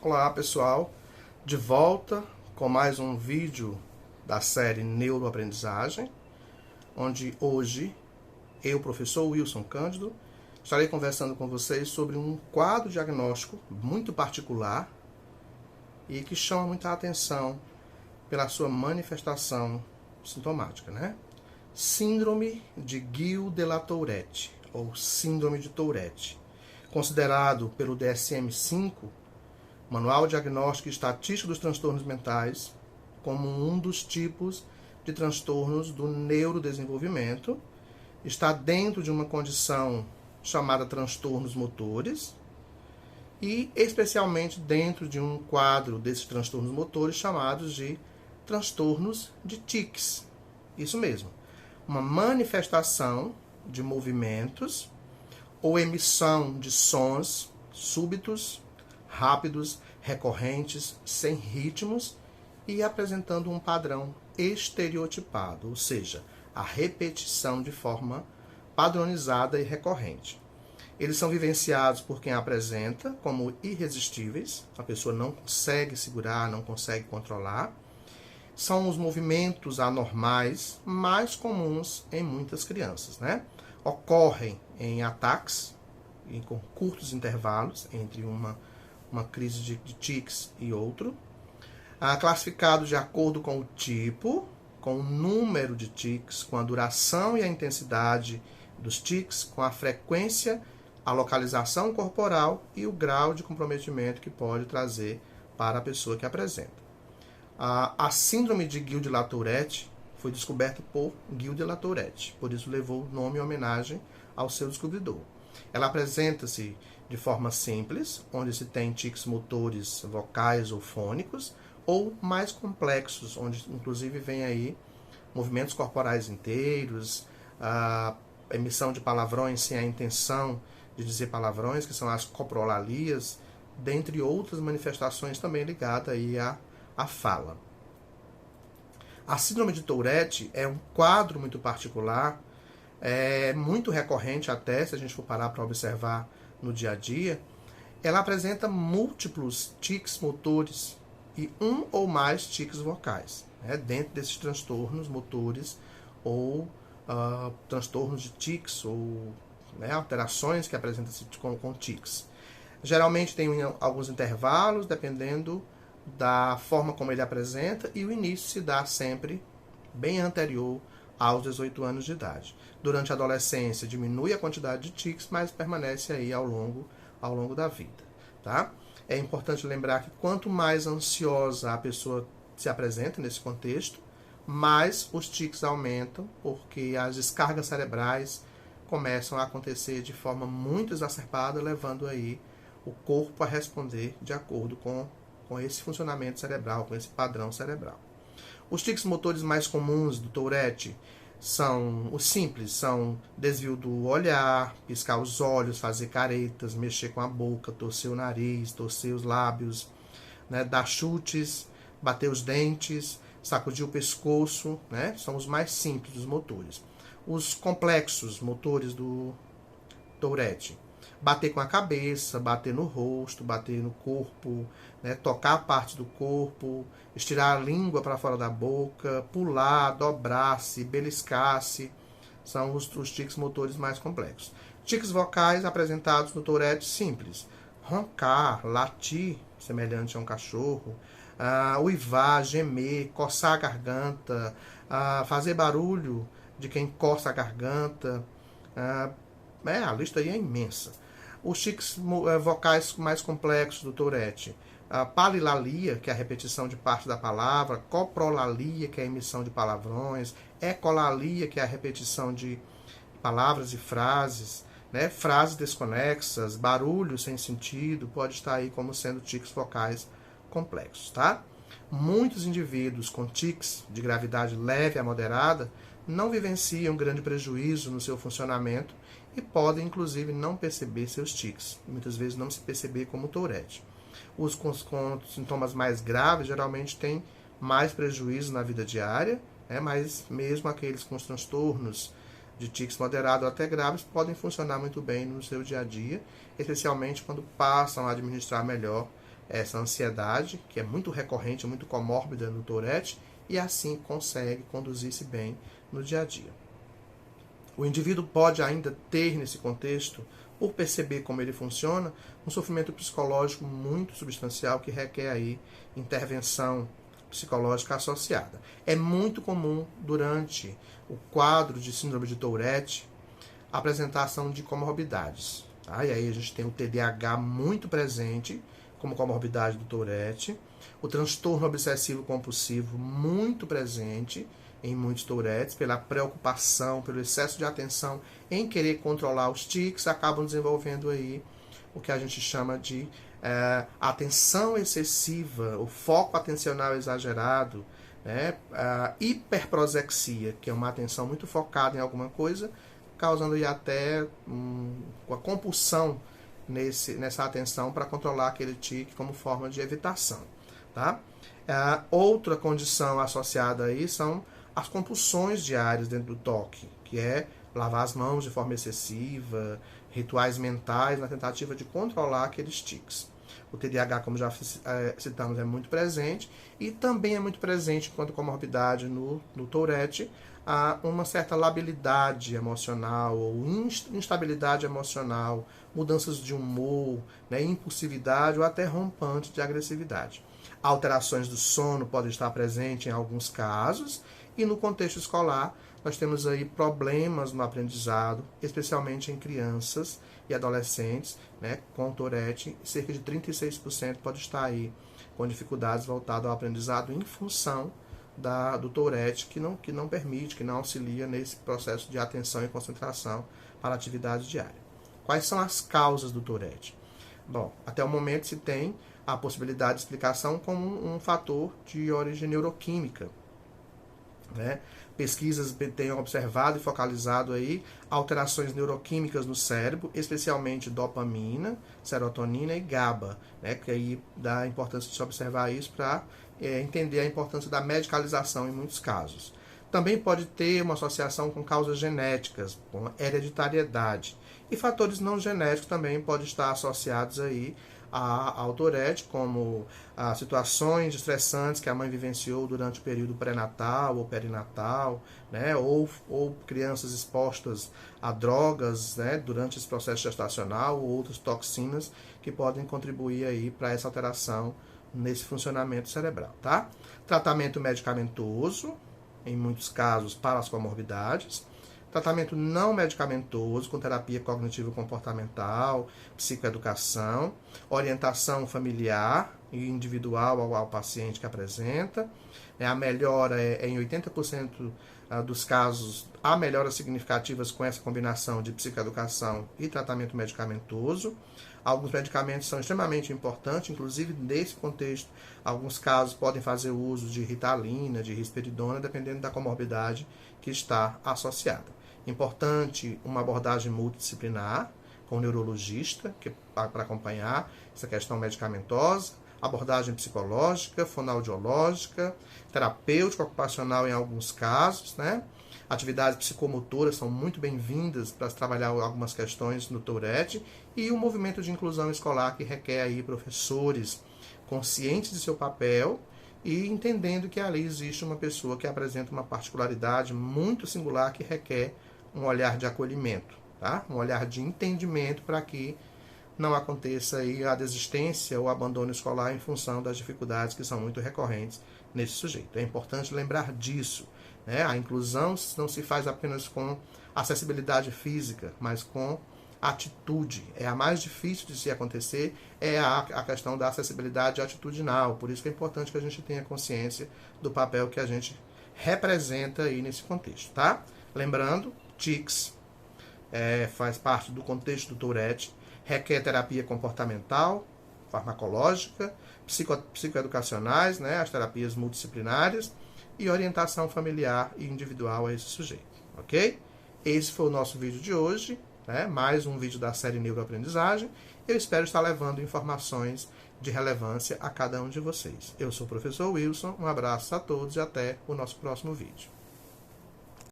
Olá pessoal, de volta com mais um vídeo da série Neuroaprendizagem, onde hoje eu, professor Wilson Cândido, estarei conversando com vocês sobre um quadro diagnóstico muito particular e que chama muita atenção pela sua manifestação sintomática, né? Síndrome de Guillain-Barré, ou Síndrome de Tourette, considerado pelo DSM-5, Manual Diagnóstico e Estatístico dos Transtornos Mentais, como um dos tipos de transtornos do neurodesenvolvimento. Está dentro de uma condição chamada transtornos motores e especialmente dentro de um quadro desses transtornos motores chamados de transtornos de tics. Isso mesmo, uma manifestação de movimentos ou emissão de sons súbitos, rápidos, recorrentes, sem ritmos e apresentando um padrão estereotipado, ou seja, a repetição de forma padronizada e recorrente. Eles são vivenciados por quem apresenta como irresistíveis, a pessoa não consegue segurar, não consegue controlar. São os movimentos anormais mais comuns em muitas crianças, né? Ocorrem em ataques e com curtos intervalos entre uma crise de tics e outro. Classificado de acordo com o tipo, com o número de tics, com a duração e a intensidade dos tics, com a frequência, a localização corporal e o grau de comprometimento que pode trazer para a pessoa que apresenta. A síndrome de Guillain-Barré foi descoberta por Guillain-Barré, por isso levou o nome em homenagem ao seu descobridor. Ela apresenta-se de forma simples, onde se tem tics motores vocais ou fônicos, ou mais complexos, onde inclusive vem aí movimentos corporais inteiros, a emissão de palavrões sem a intenção de dizer palavrões, que são as coprolalias, dentre outras manifestações também ligadas aí à fala. A síndrome de Tourette é um quadro muito particular, muito recorrente até, se a gente for parar para observar no dia a dia. Ela apresenta múltiplos tics motores e um ou mais tics vocais, né, dentro desses transtornos motores ou transtornos de tics ou alterações que apresentam-se com tics. Geralmente tem alguns intervalos, dependendo da forma como ele apresenta, e o início se dá sempre bem anterior aos 18 anos de idade. Durante a adolescência diminui a quantidade de tics, mas permanece aí ao longo da vida. Tá? É importante lembrar que quanto mais ansiosa a pessoa se apresenta nesse contexto, mais os tics aumentam, porque as descargas cerebrais começam a acontecer de forma muito exacerbada, levando aí o corpo a responder de acordo com esse funcionamento cerebral, com esse padrão cerebral. Os tics motores mais comuns do Tourette são os simples, são desvio do olhar, piscar os olhos, fazer caretas, mexer com a boca, torcer o nariz, torcer os lábios, né, dar chutes, bater os dentes, sacudir o pescoço, né, são os mais simples dos motores. Os complexos motores do Tourette: bater com a cabeça, bater no rosto, bater no corpo, né, tocar parte do corpo, estirar a língua para fora da boca, pular, dobrar-se, beliscar-se, são os tics motores mais complexos. Tics vocais apresentados no Tourette simples: roncar, latir, semelhante a um cachorro, uivar, gemer, coçar a garganta, fazer barulho de quem coça a garganta. A lista aí é imensa. Os tics vocais mais complexos do Tourette: palilalia, que é a repetição de parte da palavra; coprolalia, que é a emissão de palavrões; ecolalia, que é a repetição de palavras e frases, né? Frases desconexas, barulho sem sentido, pode estar aí como sendo tics vocais complexos, tá? Muitos indivíduos com tics de gravidade leve a moderada não vivenciam grande prejuízo no seu funcionamento e podem, inclusive, não perceber seus tics, muitas vezes não se perceber como Tourette. Os com sintomas mais graves geralmente têm mais prejuízo na vida diária, mas mesmo aqueles com os transtornos de tics moderados até graves podem funcionar muito bem no seu dia a dia, especialmente quando passam a administrar melhor essa ansiedade, que é muito recorrente, muito comórbida no Tourette, e assim consegue conduzir-se bem no dia a dia. O indivíduo pode ainda ter, nesse contexto, por perceber como ele funciona, um sofrimento psicológico muito substancial que requer aí intervenção psicológica associada. É muito comum, durante o quadro de síndrome de Tourette, a apresentação de comorbidades. Tá? E aí a gente tem o TDAH muito presente, como comorbidade do Tourette, o transtorno obsessivo compulsivo muito presente em muitos Tourettes, pela preocupação, pelo excesso de atenção em querer controlar os tics, acabam desenvolvendo aí o que a gente chama de atenção excessiva, o foco atencional exagerado, né? A hiperprosexia, que é uma atenção muito focada em alguma coisa, causando aí até uma compulsão nessa atenção para controlar aquele tique como forma de evitação. Tá? Outra condição associada aí são as compulsões diárias dentro do toque, que é lavar as mãos de forma excessiva, rituais mentais na tentativa de controlar aqueles tics. O TDAH, como já citamos, é muito presente e também é muito presente enquanto comorbidade no Tourette, há uma certa labilidade emocional ou instabilidade emocional, mudanças de humor, né, impulsividade ou até rompante de agressividade. Alterações do sono podem estar presentes em alguns casos e no contexto escolar nós temos aí problemas no aprendizado, especialmente em crianças e adolescentes, né, com Tourette. Cerca de 36% pode estar aí com dificuldades voltadas ao aprendizado em função do Tourette, que não permite, que não auxilia nesse processo de atenção e concentração para a atividade diária. Quais são as causas do Tourette? Bom, até o momento se tem a possibilidade de explicação como um fator de origem neuroquímica, né? Pesquisas têm observado e focalizado aí alterações neuroquímicas no cérebro, especialmente dopamina, serotonina e GABA, né? Que aí dá a importância de se observar isso para entender a importância da medicalização em muitos casos. Também pode ter uma associação com causas genéticas, com hereditariedade. E fatores não genéticos também podem estar associados aí ao Tourette, como situações estressantes que a mãe vivenciou durante o período pré-natal ou perinatal, né, ou crianças expostas a drogas, né, durante esse processo gestacional ou outras toxinas que podem contribuir aí para essa alteração nesse funcionamento cerebral. Tá? Tratamento medicamentoso, em muitos casos, para as comorbidades. Tratamento não medicamentoso, com terapia cognitivo-comportamental, psicoeducação, orientação familiar e individual ao paciente que apresenta. A melhora em 80% dos casos, há melhoras significativas com essa combinação de psicoeducação e tratamento medicamentoso. Alguns medicamentos são extremamente importantes, inclusive nesse contexto, alguns casos podem fazer uso de Ritalina, de risperidona, dependendo da comorbidade que está associada. Importante uma abordagem multidisciplinar, com o neurologista, para acompanhar essa questão medicamentosa, abordagem psicológica, fonoaudiológica, terapêutica ocupacional em alguns casos, né? Atividades psicomotoras são muito bem-vindas para trabalhar algumas questões no Tourette, e o movimento de inclusão escolar, que requer aí professores conscientes de seu papel e entendendo que ali existe uma pessoa que apresenta uma particularidade muito singular que requer um olhar de acolhimento, tá? Um olhar de entendimento para que não aconteça aí a desistência ou abandono escolar em função das dificuldades que são muito recorrentes nesse sujeito. É importante lembrar disso, né? A inclusão não se faz apenas com acessibilidade física, mas com atitude. É a mais difícil de se acontecer, é a questão da acessibilidade atitudinal. Por isso que é importante que a gente tenha consciência do papel que a gente representa aí nesse contexto, tá? Lembrando, tics faz parte do contexto do Tourette, requer terapia comportamental, farmacológica, psicoeducacionais, né, as terapias multidisciplinares e orientação familiar e individual a esse sujeito, ok? Esse foi o nosso vídeo de hoje, né, mais um vídeo da série Neuroaprendizagem. Eu espero estar levando informações de relevância a cada um de vocês. Eu sou o professor Wilson, um abraço a todos e até o nosso próximo vídeo.